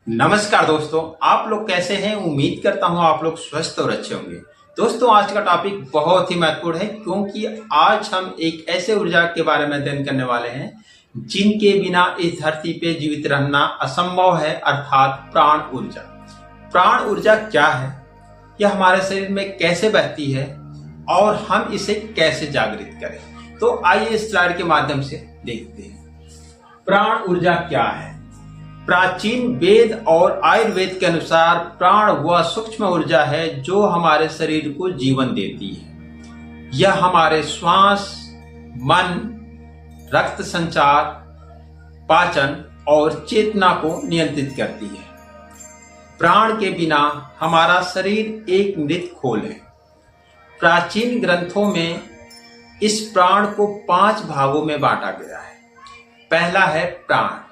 नमस्कार दोस्तों, आप लोग कैसे हैं। उम्मीद करता हूं आप लोग स्वस्थ और अच्छे होंगे। दोस्तों, आज का टॉपिक बहुत ही महत्वपूर्ण है क्योंकि आज हम एक ऐसे ऊर्जा के बारे में अध्ययन करने वाले हैं जिनके बिना इस धरती पे जीवित रहना असंभव है, अर्थात प्राण ऊर्जा। प्राण ऊर्जा क्या है, यह हमारे शरीर में कैसे बहती है और हम इसे कैसे जागृत करें। तो आइए इस स्लाइड के माध्यम से देखते हैं। प्राण ऊर्जा क्या है। प्राचीन वेद और आयुर्वेद के अनुसार प्राण वह सूक्ष्म ऊर्जा है जो हमारे शरीर को जीवन देती है। यह हमारे श्वास, मन, रक्त संचार, पाचन और चेतना को नियंत्रित करती है। प्राण के बिना हमारा शरीर एक मृत खोल है। प्राचीन ग्रंथों में इस प्राण को 5 भागों में बांटा गया है। पहला है प्राण।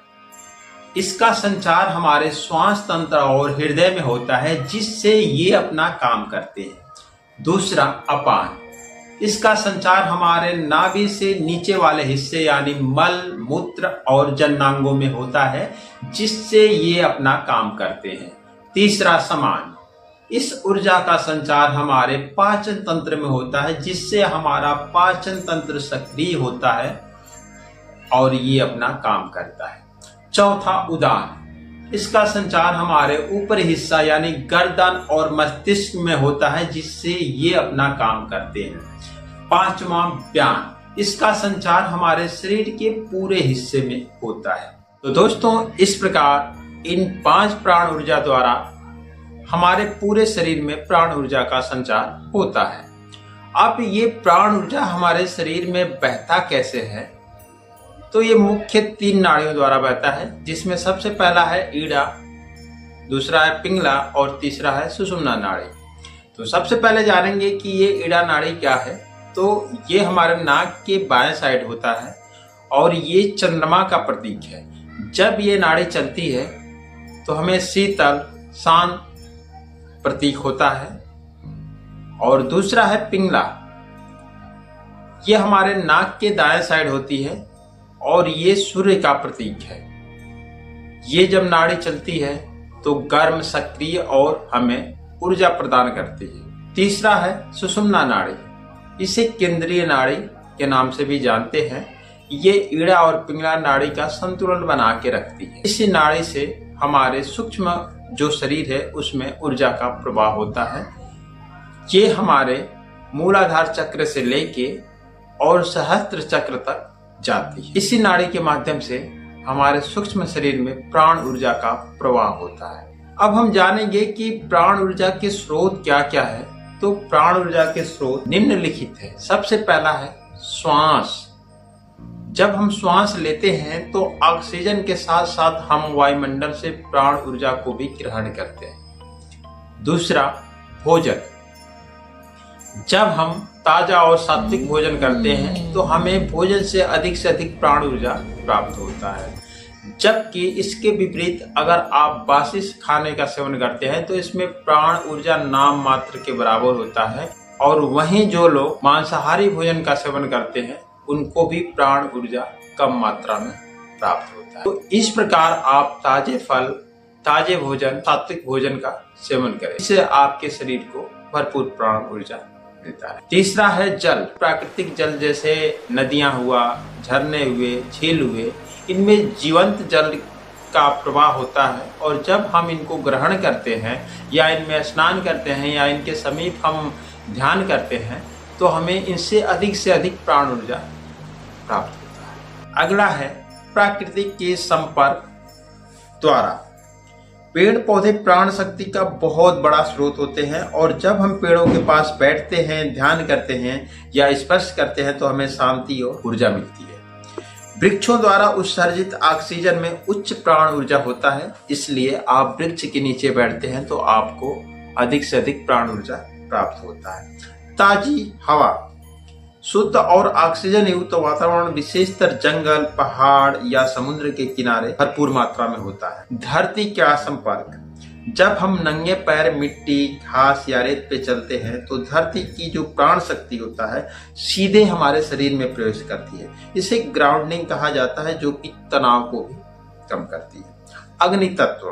इसका संचार हमारे श्वास तंत्र और हृदय में होता है जिससे ये अपना काम करते हैं। दूसरा अपान। इसका संचार हमारे नाभि से नीचे वाले हिस्से यानी मल, मूत्र और जननांगों में होता है जिससे ये अपना काम करते हैं। तीसरा समान। इस ऊर्जा का संचार हमारे पाचन तंत्र में होता है जिससे हमारा पाचन तंत्र सक्रिय होता है और ये अपना काम करता है। चौथा उदान। इसका संचार हमारे ऊपरी हिस्सा यानी गर्दन और मस्तिष्क में होता है जिससे ये अपना काम करते हैं। पांचवा व्यान। इसका संचार हमारे शरीर के पूरे हिस्से में होता है। तो दोस्तों, इस प्रकार इन 5 प्राण ऊर्जा द्वारा हमारे पूरे शरीर में प्राण ऊर्जा का संचार होता है। अब ये प्राण ऊर्जा हमारे शरीर में बहता कैसे है, तो ये मुख्य 3 नाड़ियों द्वारा बहता है, जिसमें सबसे पहला है ईड़ा, दूसरा है पिंगला और तीसरा है सुषुम्ना नाड़ी। तो सबसे पहले जानेंगे कि ये ईड़ा नाड़ी क्या है। तो ये हमारे नाक के बाएं साइड होता है और ये चंद्रमा का प्रतीक है। जब ये नाड़ी चलती है तो हमें शीतल, शांत प्रतीक होता है। और दूसरा है पिंगला। ये हमारे नाक के दाएं साइड होती है और ये सूर्य का प्रतीक है। ये जब नाड़ी चलती है तो गर्म, सक्रिय और हमें ऊर्जा प्रदान करती है। तीसरा है सुषुम्ना नाड़ी। इसे केंद्रीय नाड़ी के नाम से भी जानते हैं। ये ईड़ा और पिंगला नाड़ी का संतुलन बना के रखती है। इसी नाड़ी से हमारे सूक्ष्म जो शरीर है उसमें ऊर्जा का प्रवाह होता है। ये हमारे मूलाधार चक्र से लेके और सहस्त्र चक्र तक जाती है। इसी नाड़ी के माध्यम से हमारे सूक्ष्म शरीर में प्राण ऊर्जा का प्रवाह होता है। अब हम जानेंगे कि प्राण ऊर्जा के स्रोत क्या क्या है। तो प्राण ऊर्जा के स्रोत निम्नलिखित है। सबसे पहला है श्वास। जब हम श्वास लेते हैं तो ऑक्सीजन के साथ साथ हम वायुमंडल से प्राण ऊर्जा को भी ग्रहण करते हैं। दूसरा भोजन। जब हम ताजा और सात्विक भोजन करते हैं तो हमें भोजन से अधिक प्राण ऊर्जा प्राप्त होता है। जबकि इसके विपरीत अगर आप बासी खाने का सेवन करते हैं तो इसमें प्राण ऊर्जा नाम मात्र के बराबर होता है। और वहीं जो लोग मांसाहारी भोजन का सेवन करते हैं उनको भी प्राण ऊर्जा कम मात्रा में प्राप्त होता है। तो इस प्रकार आप ताजे फल, ताजे भोजन, सात्विक भोजन का सेवन करें। इससे आपके शरीर को भरपूर प्राण ऊर्जा मिलता है। तीसरा है जल। प्राकृतिक जल जैसे नदियां हुआ, झरने हुए, झील हुए, इनमें जीवंत जल का प्रवाह होता है। और जब हम इनको ग्रहण करते हैं या इनमें स्नान करते हैं या इनके समीप हम ध्यान करते हैं तो हमें इनसे अधिक प्राण ऊर्जा प्राप्त होता है। अगला है प्राकृतिक के संपर्क द्वारा। पेड़ पौधे प्राण शक्ति का बहुत बड़ा स्रोत होते हैं और जब हम पेड़ों के पास बैठते हैं, ध्यान करते हैं या स्पर्श करते हैं तो हमें शांति और ऊर्जा मिलती है। वृक्षों द्वारा उत्सर्जित ऑक्सीजन में उच्च प्राण ऊर्जा होता है, इसलिए आप वृक्ष के नीचे बैठते हैं तो आपको अधिक से अधिक प्राण ऊर्जा प्राप्त होता है। ताजी हवा। शुद्ध और ऑक्सीजन युक्त वातावरण विशेषतर जंगल, पहाड़ या समुद्र के किनारे भरपूर मात्रा में होता है। धरती का संपर्क। जब हम नंगे पैर मिट्टी, घास या रेत पे चलते हैं तो धरती की जो प्राण शक्ति होता है सीधे हमारे शरीर में प्रवेश करती है। इसे ग्राउंडिंग कहा जाता है जो कि तनाव को भी कम करती है। अग्नि तत्व।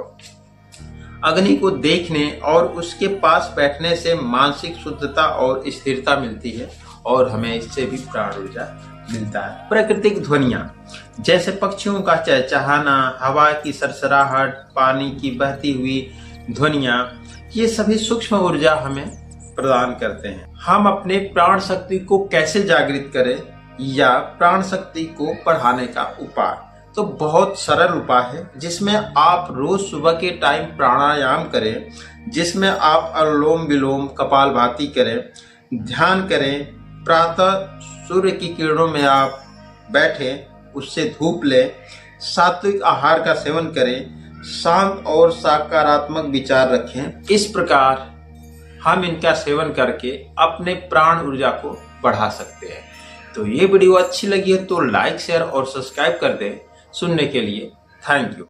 अग्नि को देखने और उसके पास बैठने से मानसिक शुद्धता और स्थिरता मिलती है और हमें इससे भी प्राण ऊर्जा मिलता है। प्राकृतिक ध्वनियाँ जैसे पक्षियों का चहचहाना, हवा की सरसराहट, पानी की बहती हुई ध्वनियाँ, ये सभी सूक्ष्म ऊर्जा हमें प्रदान करते हैं। हम अपने प्राण शक्ति को कैसे जागृत करें या प्राण शक्ति को बढ़ाने का उपाय, तो बहुत सरल उपाय है जिसमें आप रोज सुबह के टाइम प्राणायाम करें, जिसमें आप अनुलोम विलोम कपालभाति करें, ध्यान करें, प्रातः सूर्य की किरणों में आप बैठें, उससे धूप लें, सात्विक आहार का सेवन करें, शांत और सकारात्मक विचार रखें। इस प्रकार हम इनका सेवन करके अपने प्राण ऊर्जा को बढ़ा सकते हैं। तो ये वीडियो अच्छी लगी है तो लाइक, शेयर और सब्सक्राइब कर दें। सुनने के लिए थैंक यू।